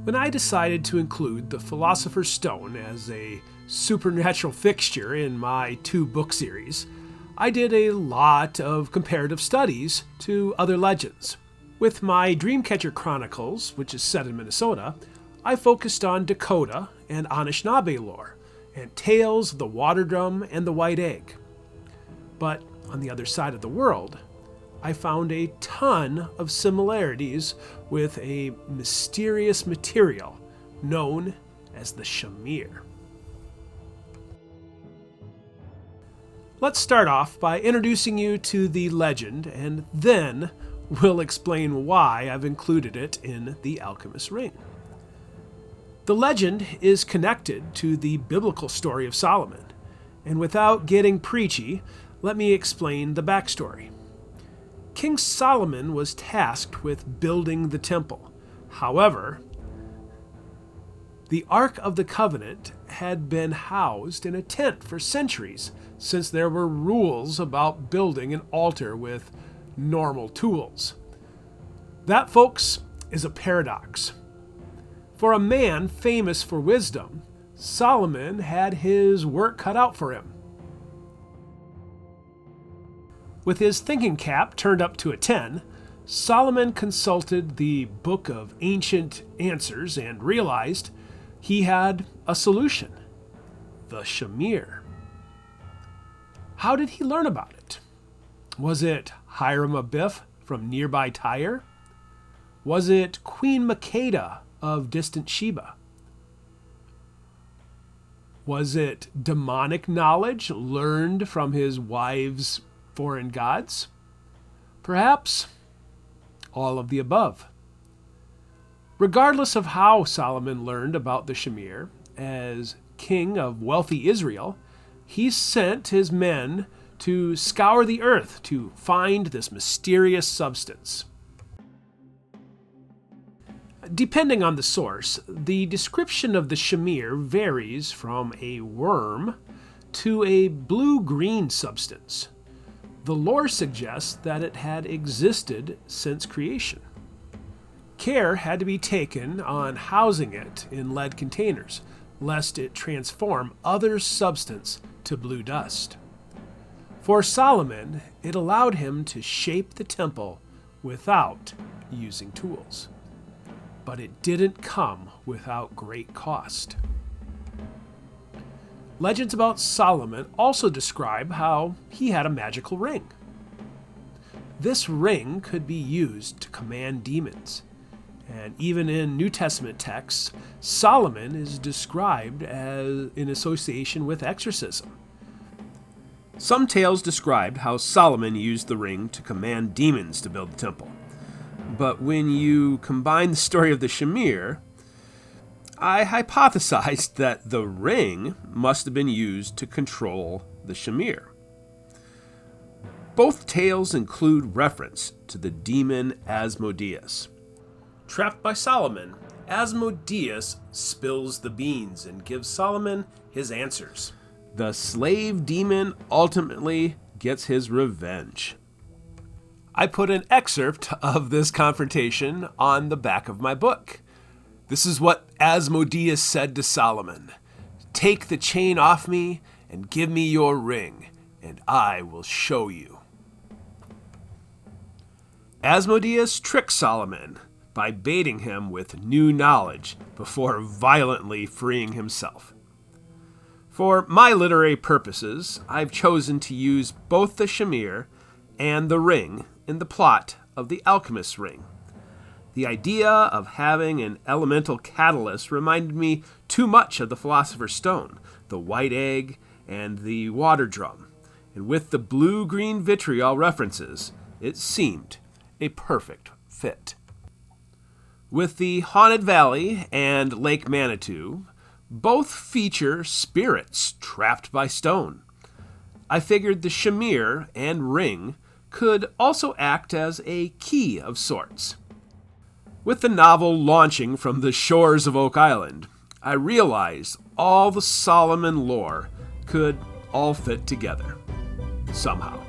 When I decided to include the Philosopher's Stone as a supernatural fixture in my 2-book series, I did a lot of comparative studies to other legends. With my Dreamcatcher Chronicles, which is set in Minnesota, I focused on Dakota and Anishinaabe lore, and tales of the water drum and the white egg. But on the other side of the world, I found a ton of similarities with a mysterious material known as the Shamir. Let's start off by introducing you to the legend, and then we'll explain why I've included it in the Alchemist ring. The legend is connected to the biblical story of Solomon, and without getting preachy, let me explain the backstory. King Solomon was tasked with building the temple. However, the Ark of the Covenant had been housed in a tent for centuries, since there were rules about building an altar with normal tools. That, folks, is a paradox. For a man famous for wisdom, Solomon had his work cut out for him. With his thinking cap turned up to a 10, Solomon consulted the Book of Ancient Answers and realized he had a solution: the Shamir. How did he learn about it? Was it Hiram Abiff from nearby Tyre? Was it Queen Makeda of distant Sheba? Was it demonic knowledge learned from his wife's foreign gods? Perhaps all of the above. Regardless of how Solomon learned about the Shamir, as king of wealthy Israel, he sent his men to scour the earth to find this mysterious substance. Depending on the source, the description of the Shamir varies from a worm to a blue-green substance. The lore suggests that it had existed since creation. Care had to be taken on housing it in lead containers, lest it transform other substance to blue dust. For Solomon, it allowed him to shape the temple without using tools. But it didn't come without great cost. Legends about Solomon also describe how he had a magical ring. This ring could be used to command demons, and even in New Testament texts, Solomon is described as in association with exorcism. Some tales described how Solomon used the ring to command demons to build the temple. But when you combine the story of the Shamir, I hypothesized that the ring must have been used to control the Shamir. Both tales include reference to the demon Asmodeus. Trapped by Solomon, Asmodeus spills the beans and gives Solomon his answers. The slave demon ultimately gets his revenge. I put an excerpt of this confrontation on the back of my book. This is what Asmodeus said to Solomon: "Take the chain off me and give me your ring, and I will show you." Asmodeus tricked Solomon by baiting him with new knowledge before violently freeing himself. For my literary purposes, I've chosen to use both the Shamir and the ring in the plot of the Alchemist ring. The idea of having an elemental catalyst reminded me too much of the Philosopher's Stone, the white egg, and the water drum, and with the blue-green vitriol references, it seemed a perfect fit. With the Haunted Valley and Lake Manitou, both feature spirits trapped by stone. I figured the Shamir and ring could also act as a key of sorts. With the novel launching from the shores of Oak Island, I realized all the Solomon lore could all fit together, somehow.